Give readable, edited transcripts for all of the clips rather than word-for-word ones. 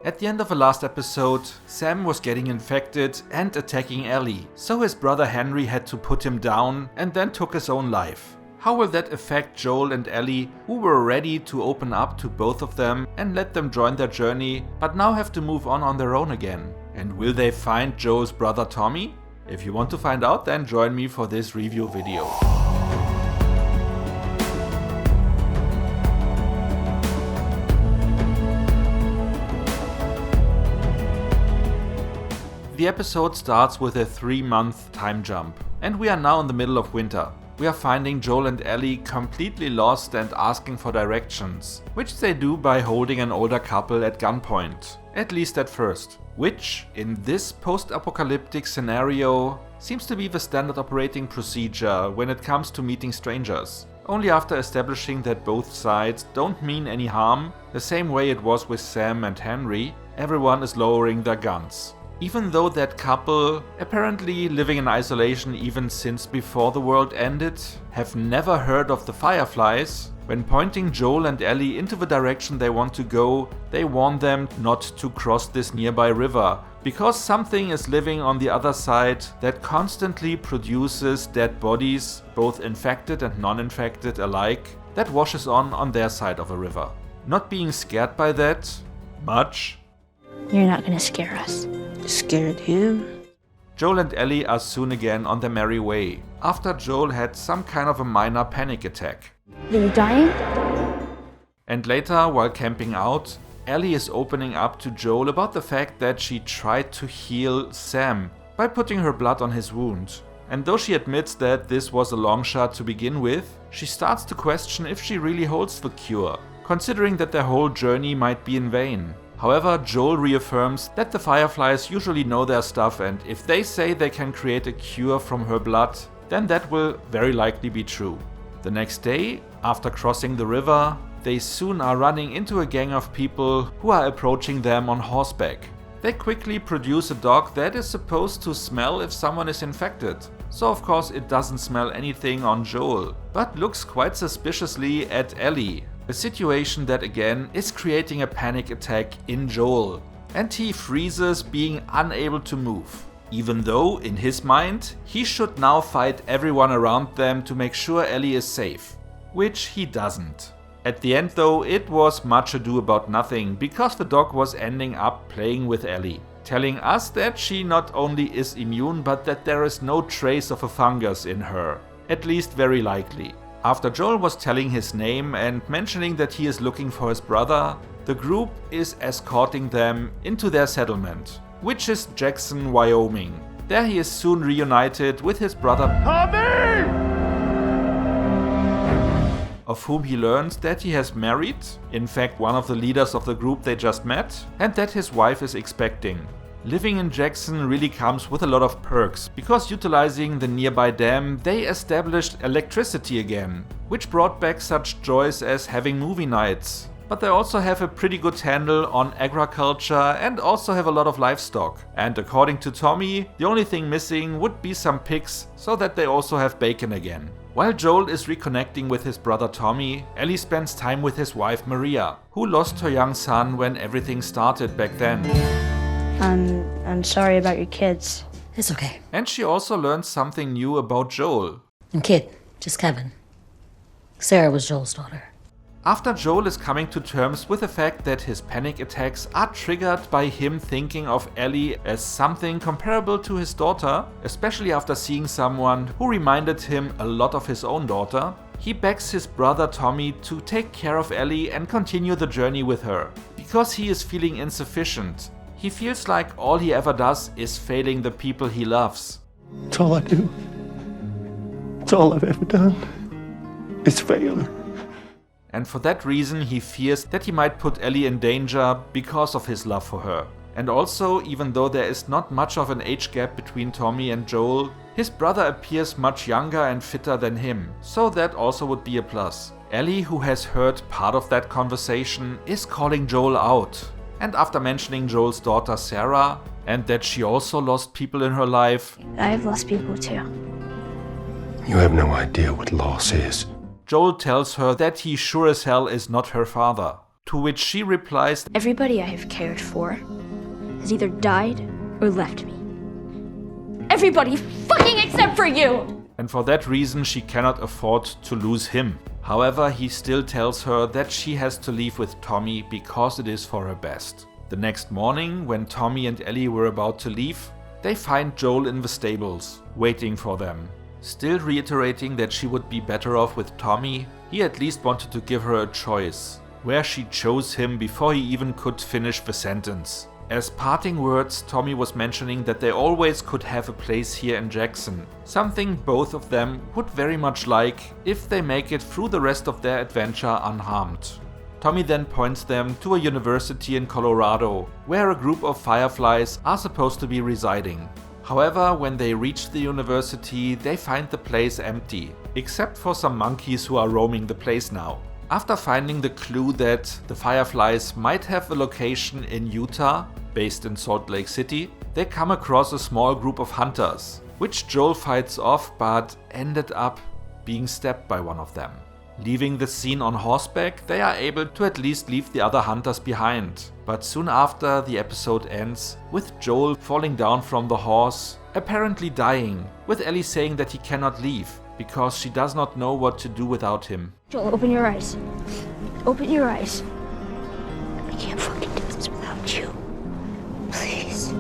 At the end of the last episode, Sam was getting infected and attacking Ellie, so his brother Henry had to put him down and then took his own life. How will that affect Joel and Ellie, who were ready to open up to both of them and let them join their journey, but now have to move on their own again? And will they find Joel's brother Tommy? If you want to find out, then join me for this review video. The episode starts with a 3-month time jump, and we are now in the middle of winter. We are finding Joel and Ellie completely lost and asking for directions, which they do by holding an older couple at gunpoint, at least at first, which, in this post-apocalyptic scenario, seems to be the standard operating procedure when it comes to meeting strangers. Only after establishing that both sides don't mean any harm, the same way it was with Sam and Henry, everyone is lowering their guns. Even though that couple, apparently living in isolation even since before the world ended, have never heard of the Fireflies, when pointing Joel and Ellie into the direction they want to go, they warn them not to cross this nearby river, because something is living on the other side that constantly produces dead bodies, both infected and non-infected alike, that washes on their side of a river. Not being scared by that much. You're not gonna scare us. Scared him? Joel and Ellie are soon again on their merry way, after Joel had some kind of a minor panic attack. Are you dying? And later, while camping out, Ellie is opening up to Joel about the fact that she tried to heal Sam by putting her blood on his wound. And though she admits that this was a long shot to begin with, she starts to question if she really holds the cure, considering that their whole journey might be in vain. However, Joel reaffirms that the Fireflies usually know their stuff, and if they say they can create a cure from her blood, then that will very likely be true. The next day, after crossing the river, they soon are running into a gang of people who are approaching them on horseback. They quickly produce a dog that is supposed to smell if someone is infected. So of course it doesn't smell anything on Joel, but looks quite suspiciously at Ellie. A situation that again is creating a panic attack in Joel, and he freezes, being unable to move. Even though, in his mind, he should now fight everyone around them to make sure Ellie is safe. Which he doesn't. At the end though, it was much ado about nothing, because the dog was ending up playing with Ellie, telling us that she not only is immune, but that there is no trace of a fungus in her. At least very likely. After Joel was telling his name and mentioning that he is looking for his brother, the group is escorting them into their settlement, which is Jackson, Wyoming. There he is soon reunited with his brother Tommy! Of whom he learns that he has married, in fact one of the leaders of the group they just met, and that his wife is expecting. Living in Jackson really comes with a lot of perks, because utilizing the nearby dam, they established electricity again, which brought back such joys as having movie nights. But they also have a pretty good handle on agriculture and also have a lot of livestock. And according to Tommy, the only thing missing would be some pigs, so that they also have bacon again. While Joel is reconnecting with his brother Tommy, Ellie spends time with his wife Maria, who lost her young son when everything started back then. I'm sorry about your kids. It's okay. And she also learns something new about Joel. And kid, just Kevin. Sarah was Joel's daughter. After Joel is coming to terms with the fact that his panic attacks are triggered by him thinking of Ellie as something comparable to his daughter, especially after seeing someone who reminded him a lot of his own daughter, he begs his brother Tommy to take care of Ellie and continue the journey with her, because he is feeling insufficient. He feels like all he ever does is failing the people he loves. It's all I do. It's all I've ever done. It's fail her. And for that reason he fears that he might put Ellie in danger because of his love for her. And also, even though there is not much of an age gap between Tommy and Joel, his brother appears much younger and fitter than him, so that also would be a plus. Ellie, who has heard part of that conversation, is calling Joel out. And after mentioning Joel's daughter Sarah, and that she also lost people in her life, I've lost people too. You have no idea what loss is. Joel tells her that he sure as hell is not her father. to which she replies, Everybody I have cared for has either died or left me. Everybody fucking except for you! And for that reason she cannot afford to lose him. However, he still tells her that she has to leave with Tommy because it is for her best. The next morning, when Tommy and Ellie were about to leave, they find Joel in the stables, waiting for them. Still reiterating that she would be better off with Tommy, he at least wanted to give her a choice, where she chose him before he even could finish the sentence. As parting words, Tommy was mentioning that they always could have a place here in Jackson, something both of them would very much like if they make it through the rest of their adventure unharmed. Tommy then points them to a university in Colorado, where a group of fireflies are supposed to be residing. However, when they reach the university, they find the place empty, except for some monkeys who are roaming the place now. After finding the clue that the fireflies might have a location in Utah, based in Salt Lake City, they come across a small group of hunters, which Joel fights off but ended up being stabbed by one of them. Leaving the scene on horseback, they are able to at least leave the other hunters behind. But soon after, the episode ends with Joel falling down from the horse, apparently dying, with Ellie saying that he cannot leave because she does not know what to do without him. Joel, open your eyes. Open your eyes. I can't fucking do this without you. Please.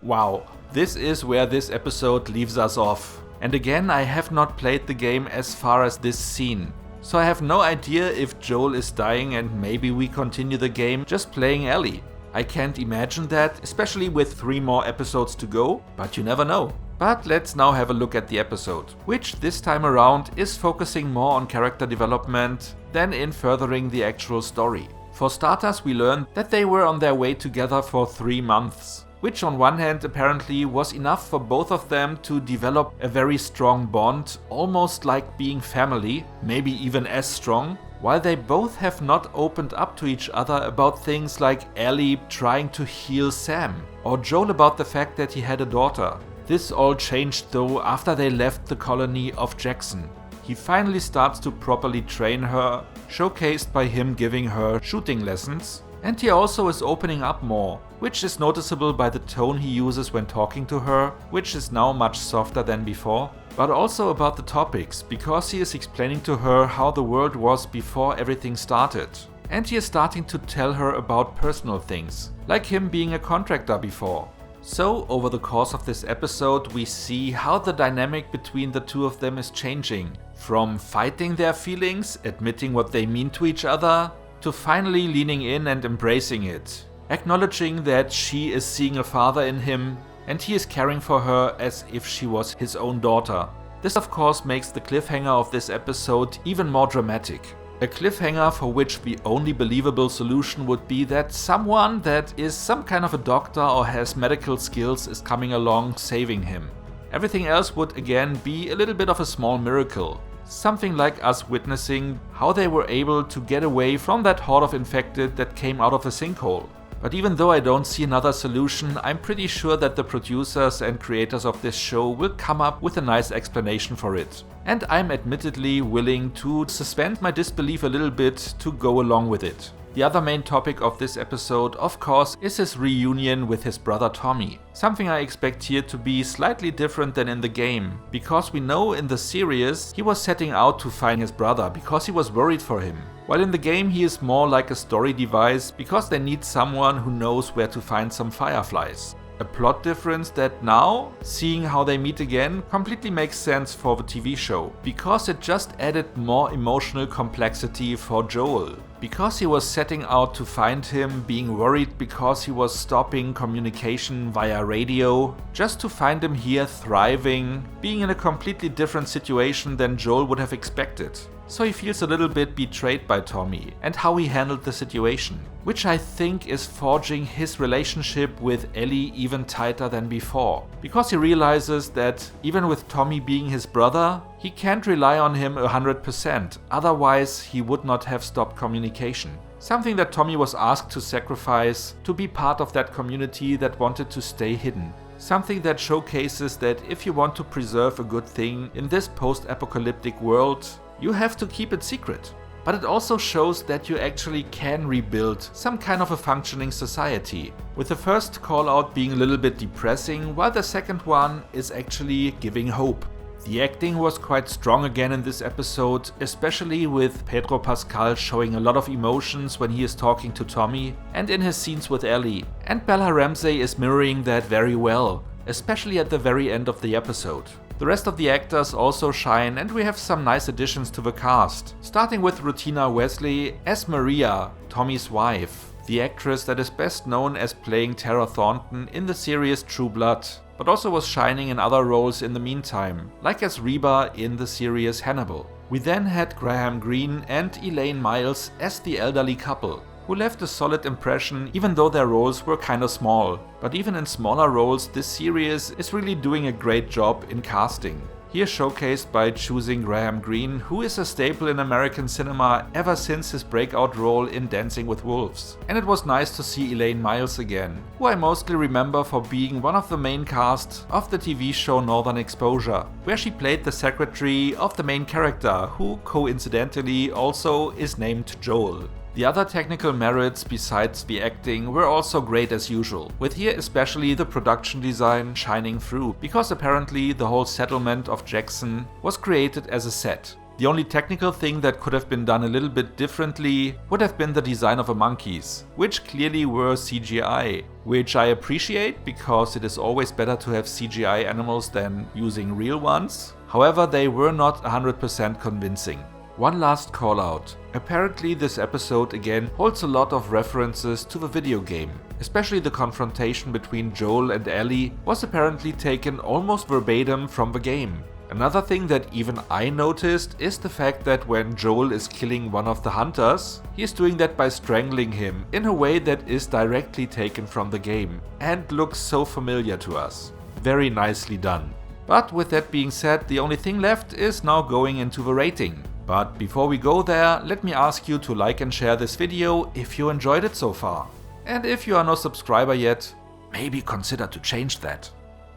Wow, this is where this episode leaves us off. And again, I have not played the game as far as this scene, so I have no idea if Joel is dying and maybe we continue the game just playing Ellie. I can't imagine that, especially with 3 more episodes to go, but you never know. But let's now have a look at the episode, which this time around is focusing more on character development than in furthering the actual story. For starters, we learned that they were on their way together for 3 months. Which on one hand apparently was enough for both of them to develop a very strong bond, almost like being family, maybe even as strong, while they both have not opened up to each other about things like Ellie trying to heal Sam, or Joel about the fact that he had a daughter. This all changed though after they left the colony of Jackson. He finally starts to properly train her, showcased by him giving her shooting lessons. And he also is opening up more, which is noticeable by the tone he uses when talking to her, which is now much softer than before, but also about the topics, because he is explaining to her how the world was before everything started. And he is starting to tell her about personal things, like him being a contractor before. So, over the course of this episode, we see how the dynamic between the two of them is changing, from fighting their feelings, admitting what they mean to each other, to finally leaning in and embracing it, acknowledging that she is seeing a father in him and he is caring for her as if she was his own daughter. This of course makes the cliffhanger of this episode even more dramatic. A cliffhanger for which the only believable solution would be that someone that is some kind of a doctor or has medical skills is coming along saving him. Everything else would again be a little bit of a small miracle. Something like us witnessing how they were able to get away from that horde of infected that came out of a sinkhole. But even though I don't see another solution, I'm pretty sure that the producers and creators of this show will come up with a nice explanation for it. And I'm admittedly willing to suspend my disbelief a little bit to go along with it. The other main topic of this episode, of course, is his reunion with his brother Tommy. Something I expect here to be slightly different than in the game, because we know in the series he was setting out to find his brother because he was worried for him. While in the game he is more like a story device because they need someone who knows where to find some fireflies. A plot difference that now, seeing how they meet again, completely makes sense for the TV show, because it just added more emotional complexity for Joel. Because he was setting out to find him, being worried because he was stopping communication via radio, just to find him here thriving, being in a completely different situation than Joel would have expected. So he feels a little bit betrayed by Tommy and how he handled the situation, which I think is forging his relationship with Ellie even tighter than before, because he realizes that even with Tommy being his brother, he can't rely on him 100%, otherwise he would not have stopped communication. Something that Tommy was asked to sacrifice to be part of that community that wanted to stay hidden. Something that showcases that if you want to preserve a good thing in this post-apocalyptic world, you have to keep it secret. but it also shows that you actually can rebuild some kind of a functioning society. With the first call out being a little bit depressing, while the second one is actually giving hope. The acting was quite strong again in this episode, especially with Pedro Pascal showing a lot of emotions when he is talking to Tommy and in his scenes with Ellie, and Bella Ramsey is mirroring that very well, especially at the very end of the episode. The rest of the actors also shine, and we have some nice additions to the cast, starting with Rutina Wesley as Maria, Tommy's wife, the actress that is best known as playing Tara Thornton in the series True Blood, but also was shining in other roles in the meantime, like as Reba in the series Hannibal. We then had Graham Greene and Elaine Miles as the elderly couple, who left a solid impression even though their roles were kinda small. But even in smaller roles, this series is really doing a great job in casting. Here showcased by choosing Graham Greene, who is a staple in American cinema ever since his breakout role in Dancing with Wolves. And it was nice to see Elaine Miles again, who I mostly remember for being one of the main cast of the TV show Northern Exposure, where she played the secretary of the main character, who coincidentally also is named Joel. The other technical merits besides the acting were also great as usual, with here especially the production design shining through, because apparently the whole settlement of Jackson was created as a set. The only technical thing that could have been done a little bit differently would have been the design of the monkeys, which clearly were CGI, which I appreciate because it is always better to have CGI animals than using real ones. However, they were not 100% convincing. One last call out. Apparently this episode again holds a lot of references to the video game. Especially the confrontation between Joel and Ellie was apparently taken almost verbatim from the game. Another thing that even I noticed is the fact that when Joel is killing one of the hunters, he is doing that by strangling him in a way that is directly taken from the game and looks so familiar to us. Very nicely done. But with that being said, the only thing left is now going into the rating. But before we go there, let me ask you to like and share this video if you enjoyed it so far. And if you are no subscriber yet, maybe consider to change that.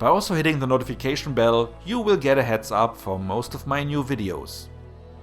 By also hitting the notification bell, you will get a heads up for most of my new videos.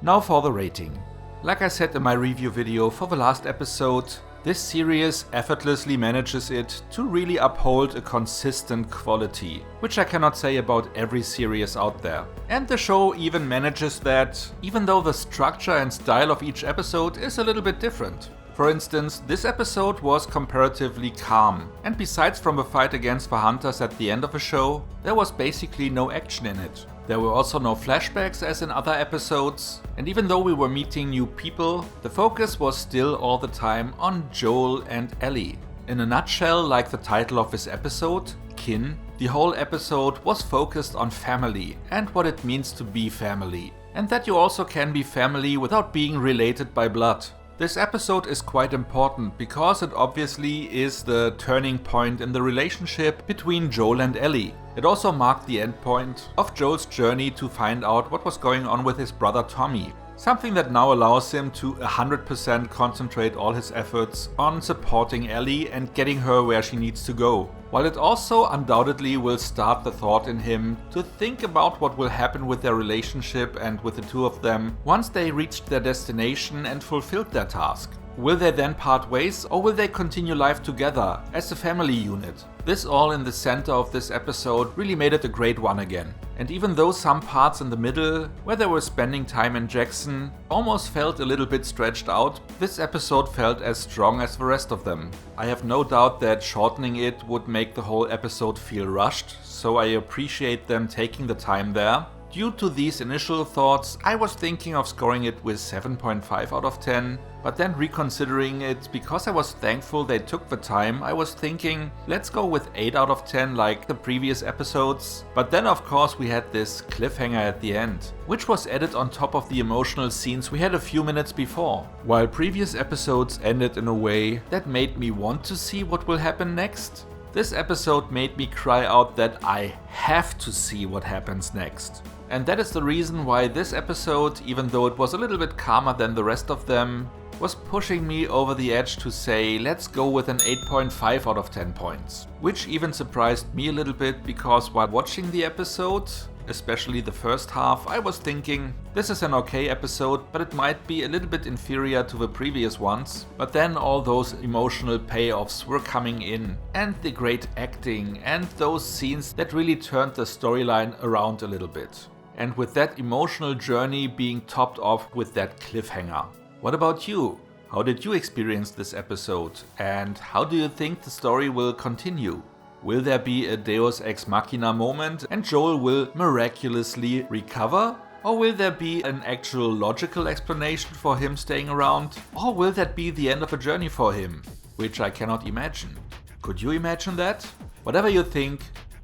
Now for the rating. Like I said in my review video for the last episode, this series effortlessly manages it to really uphold a consistent quality, which I cannot say about every series out there. And the show even manages that, even though the structure and style of each episode is a little bit different. For instance, this episode was comparatively calm, and besides from the fight against the hunters at the end of the show, there was basically no action in it. There were also no flashbacks as in other episodes, and even though we were meeting new people, the focus was still all the time on Joel and Ellie. In a nutshell, like the title of this episode, Kin, the whole episode was focused on family and what it means to be family, and that you also can be family without being related by blood. This episode is quite important because it obviously is the turning point in the relationship between Joel and Ellie. It also marked the end point of Joel's journey to find out what was going on with his brother Tommy. Something that now allows him to 100% concentrate all his efforts on supporting Ellie and getting her where she needs to go. While it also undoubtedly will start the thought in him to think about what will happen with their relationship and with the two of them once they reached their destination and fulfilled their task. Will they then part ways, or will they continue life together as a family unit? This all in the center of this episode really made it a great one again. And even though some parts in the middle, where they were spending time in Jackson, almost felt a little bit stretched out, this episode felt as strong as the rest of them. I have no doubt that shortening it would make the whole episode feel rushed, so I appreciate them taking the time there. Due to these initial thoughts, I was thinking of scoring it with 7.5 out of 10, but then reconsidering it, because I was thankful they took the time, I was thinking, let's go with 8 out of 10 like the previous episodes. But then of course we had this cliffhanger at the end, which was added on top of the emotional scenes we had a few minutes before. While previous episodes ended in a way that made me want to see what will happen next, this episode made me cry out that I have to see what happens next. And that is the reason why this episode, even though it was a little bit calmer than the rest of them, was pushing me over the edge to say let's go with an 8.5 out of 10 points. Which even surprised me a little bit, because while watching the episode, especially the first half, I was thinking, this is an okay episode, but it might be a little bit inferior to the previous ones. But then all those emotional payoffs were coming in, and the great acting, and those scenes that really turned the storyline around a little bit. And with that emotional journey being topped off with that cliffhanger. What about you? How did you experience this episode? And how do you think the story will continue? Will there be a Deus Ex Machina moment and Joel will miraculously recover? Or will there be an actual logical explanation for him staying around? Or will that be the end of a journey for him? Which I cannot imagine. Could you imagine that? Whatever you think,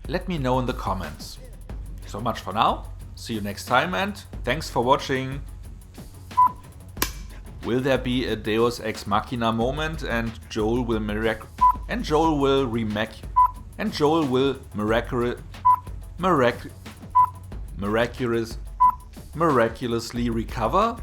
let me know in the comments. So much for now. See you next time and thanks for watching. Will there be a Deus Ex Machina moment and Joel will miraculously recover?